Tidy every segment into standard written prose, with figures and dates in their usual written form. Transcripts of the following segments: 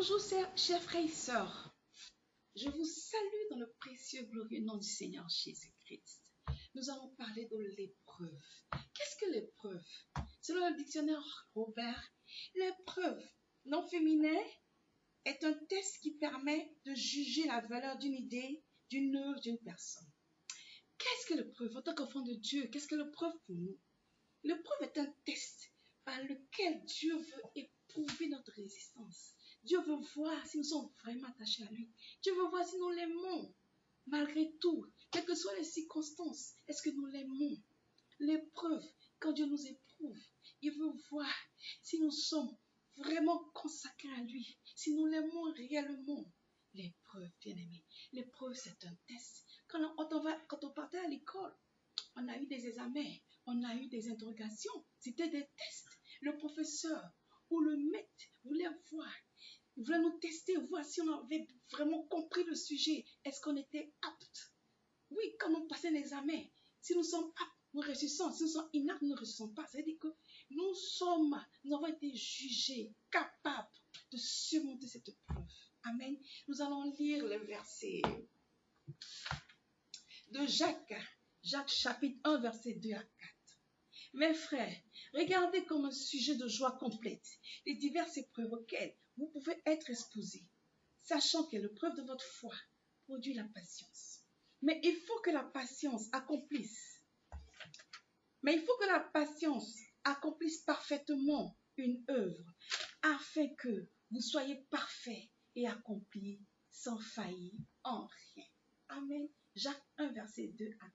Bonjour, chers frères et sœurs. Je vous salue dans le précieux glorieux nom du Seigneur Jésus-Christ. Nous allons parler de l'épreuve. Qu'est-ce que l'épreuve? Selon le dictionnaire Robert, l'épreuve non féminin est un test qui permet de juger la valeur d'une idée, d'une œuvre, d'une personne. Qu'est-ce que l'épreuve? En tant qu'enfant de Dieu, qu'est-ce que l'épreuve pour nous? L'épreuve est un test par lequel Dieu veut éprouver notre résistance. Dieu veut voir si nous sommes vraiment attachés à lui. Dieu veut voir si nous l'aimons. Malgré tout, quelles que soient les circonstances, est-ce que nous l'aimons? L'épreuve, quand Dieu nous éprouve, il veut voir si nous sommes vraiment consacrés à lui, si nous l'aimons réellement. L'épreuve, bien-aimé, l'épreuve c'est un test. Quand on partait à l'école, on a eu des examens, on a eu des interrogations, c'était des tests. Le professeur ou le maître voulait voir, il voulait nous tester, voir si on avait vraiment compris le sujet. Est-ce qu'on était apte? Oui, quand on passait l'examen, si nous sommes aptes, nous réussissons. Si nous sommes inaptes, nous ne réussissons pas. Ça veut dire que nous avons été jugés, capables de surmonter cette épreuve. Amen. Nous allons lire le verset de Jacques chapitre 1, verset 2 à 4. Mes frères, regardez comme un sujet de joie complète les diverses épreuves auxquelles vous pouvez être exposés, sachant que l'épreuve de votre foi produit la patience. Mais il faut que la patience accomplisse parfaitement une œuvre, afin que vous soyez parfaits et accomplis sans faillir en rien. Amen. Jacques 1, verset 2 à 4.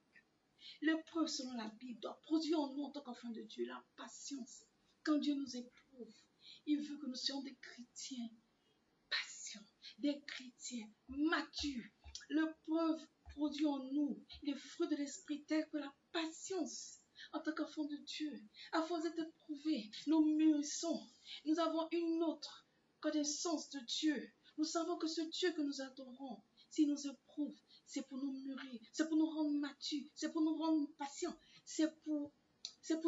L'épreuve, selon la Bible, doit produire en nous, en tant qu'enfants de Dieu, la patience. Quand Dieu nous éprouve, il veut que nous soyons des chrétiens patients, des chrétiens matures. L'épreuve produit en nous les fruits de l'esprit tels que la patience. En tant qu'enfants de Dieu, à force d'être éprouvés, nous mûrissons. Nous avons une autre connaissance de Dieu. Nous savons que ce Dieu que nous adorons, s'il nous éprouve, c'est pour nous mûrir, c'est pour nous rendre matures, c'est pour nous rendre patients, c'est pour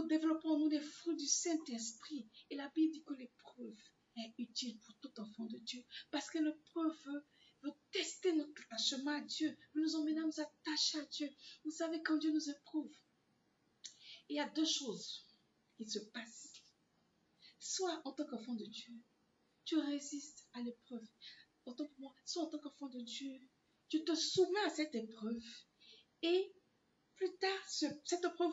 développer en nous les fruits du Saint-Esprit. Et la Bible dit que l'épreuve est utile pour tout enfant de Dieu, parce que l'épreuve veut tester notre attachement à Dieu, veut nous emmener à nous attacher à Dieu. Vous savez, quand Dieu nous éprouve, il y a deux choses qui se passent. Soit en tant qu'enfant de Dieu, tu résistes à l'épreuve. Autant pour moi, soit en tant qu'enfant de Dieu, tu te soumets à cette épreuve et plus tard, cette épreuve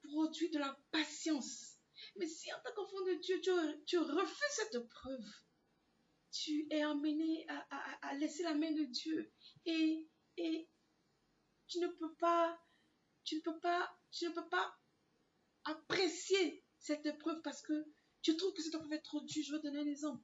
produit de la patience. Mais si en tant qu'enfant de Dieu, tu refuses cette épreuve, tu es amené à laisser la main de Dieu et tu ne peux pas apprécier cette épreuve parce que tu trouves que cette épreuve est trop dure. Je vais donner un exemple.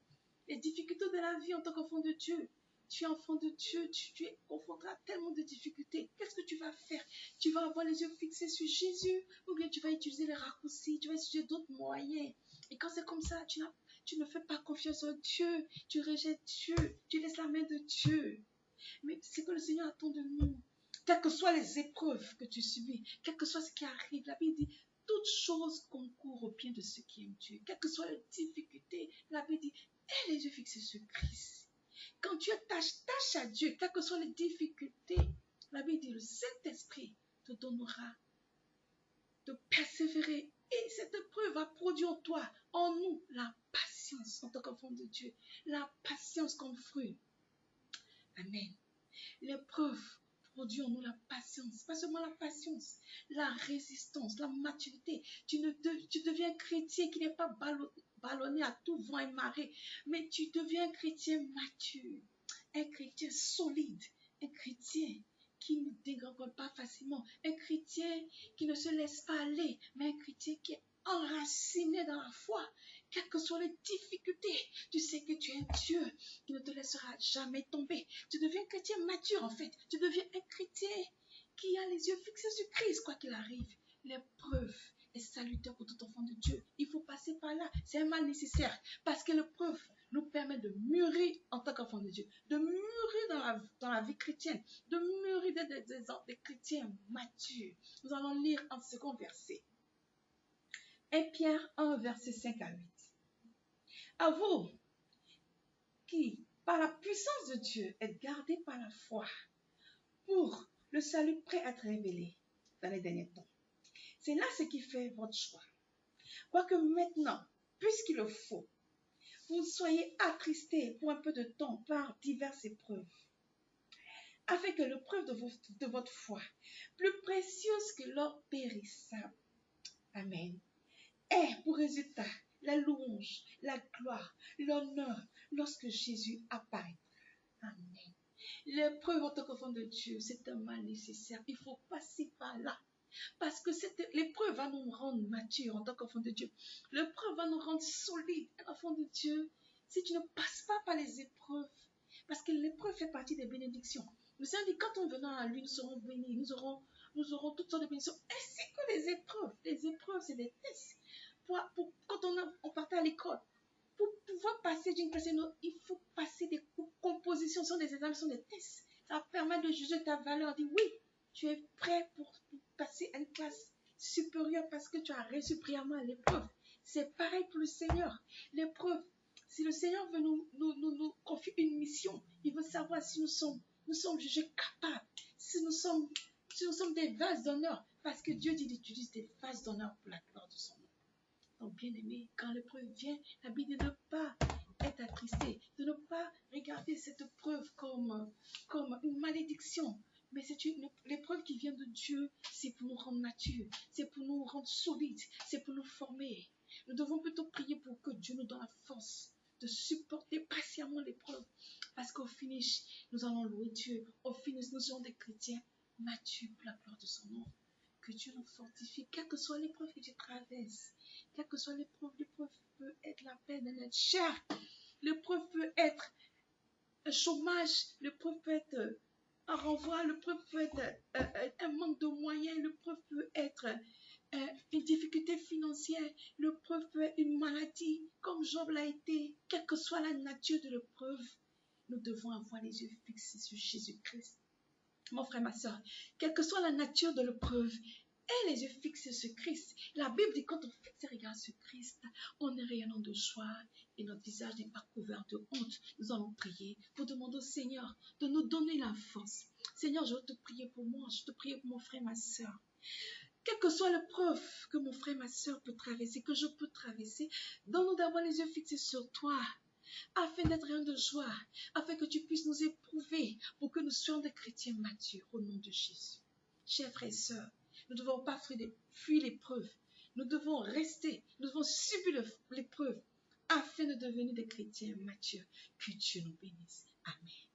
Les difficultés de la vie en tant qu'enfant de Dieu. Tu es enfant de Dieu, tu es confronté à tellement de difficultés. Qu'est-ce que tu vas faire? Tu vas avoir les yeux fixés sur Jésus ou bien tu vas utiliser les raccourcis, tu vas utiliser d'autres moyens. Et quand c'est comme ça, tu ne fais pas confiance en Dieu, tu rejettes Dieu, tu laisses la main de Dieu. Mais c'est que le Seigneur attend de nous. Quelles que soient les épreuves que tu subis, quel que soit ce qui arrive, la Bible dit toutes choses concourent au bien de ceux qui aiment Dieu. Quelles que soient les difficultés, la Bible dit aie les yeux fixés sur Christ. Quand tu t'attaches à Dieu, quelles que soient les difficultés, la Bible dit le Saint-Esprit te donnera de persévérer. Et cette épreuve va produire en toi, en nous, la patience en tant qu'enfant de Dieu. La patience comme fruit. Amen. L'épreuve produit en nous la patience. Pas seulement la patience, la résistance, la maturité. Tu deviens un chrétien qui n'est pas ballonné à tout vent et marée, mais tu deviens un chrétien mature, un chrétien solide, un chrétien qui ne dégringole pas facilement, un chrétien qui ne se laisse pas aller, mais un chrétien qui est enraciné dans la foi. Quelles que soient les difficultés, tu sais que tu es un Dieu qui ne te laissera jamais tomber. Tu deviens un chrétien mature en fait. Tu deviens un chrétien qui a les yeux fixés sur Christ, quoi qu'il arrive. L'épreuve est salutaire pour tout enfant de Dieu. Il faut passer par là. C'est un mal nécessaire parce que l'épreuve nous permet de mûrir en tant qu'enfant de Dieu, de mûrir dans la vie chrétienne, de mûrir des chrétiens matures. Nous allons lire un second verset. 1 Pierre 1, verset 5 à 8. À vous, qui, par la puissance de Dieu, est gardé par la foi pour le salut prêt à être révélé dans les derniers temps. C'est là ce qui fait votre choix. Quoique maintenant, puisqu'il le faut, vous soyez attristés pour un peu de temps par diverses épreuves, afin que l'épreuve de votre foi, plus précieuse que l'or périssable, Amen, ait pour résultat la louange, la gloire, l'honneur lorsque Jésus apparaîtra. Amen. L'épreuve en tant qu'enfant de Dieu, c'est un mal nécessaire. Il faut passer par là. Parce que l'épreuve va nous rendre matures en tant qu'enfant de Dieu. L'épreuve va nous rendre solides, enfant de Dieu. Si tu ne passes pas par les épreuves, parce que l'épreuve fait partie des bénédictions. Le Seigneur dit, quand on venant à lui, nous serons bénis, nous aurons toutes sortes de bénédictions, ainsi que les épreuves. Les épreuves, c'est des tests. Quand on partait à l'école, pour pouvoir passer d'une classe à une autre, il faut passer des compositions, sont des examens, sont des tests. Ça permet de juger ta valeur, dire oui, tu es prêt pour passer à une classe supérieure parce que tu as réussi brillamment à l'épreuve. C'est pareil pour le Seigneur. L'épreuve, si le Seigneur veut nous confier une mission, il veut savoir si nous sommes jugés capables, si nous sommes des vases d'honneur, parce que Dieu dit d'utiliser des vases d'honneur pour la gloire de son nom. Donc, bien aimé, quand l'épreuve vient, la Bible dit de ne pas être attristé, de ne pas regarder cette épreuve comme une malédiction. Mais c'est l'épreuve qui vient de Dieu, c'est pour nous rendre matures, c'est pour nous rendre solides, c'est pour nous former. Nous devons plutôt prier pour que Dieu nous donne la force de supporter patiemment l'épreuve. Parce qu'au finish, nous allons louer Dieu. Au finish, nous serons des chrétiens matures pour la gloire de son nom. Que Dieu nous fortifie, quelle que soit l'épreuve que tu traverses. Quelle que soit l'épreuve peut être la peine de notre chair. L'épreuve peut être un chômage. L'épreuve peut être un renvoi. L'épreuve peut être un manque de moyens. L'épreuve peut être une difficulté financière. L'épreuve peut être une maladie, comme Job l'a été. Quelle que soit la nature de l'épreuve, nous devons avoir les yeux fixés sur Jésus-Christ. Mon frère, ma soeur, quelle que soit la nature de l'épreuve, et les yeux fixés sur Christ. La Bible dit quand on fixe les regards sur Christ, on est rayonnant de joie et notre visage n'est pas couvert de honte. Nous allons prier pour demander au Seigneur de nous donner la force. Seigneur, je veux te prier pour moi, je te prie pour mon frère, ma soeur. Quelle que soit l'épreuve que mon frère, ma soeur peut traverser, que je peux traverser, donne-nous d'avoir les yeux fixés sur toi, afin d'être rayonnant de joie, afin que tu puisses nous éprouver pour que nous soyons des chrétiens matures au nom de Jésus. Chers frères et sœurs, nous ne devons pas fuir l'épreuve. Nous devons rester, nous devons subir l'épreuve afin de devenir des chrétiens matures. Que Dieu nous bénisse. Amen.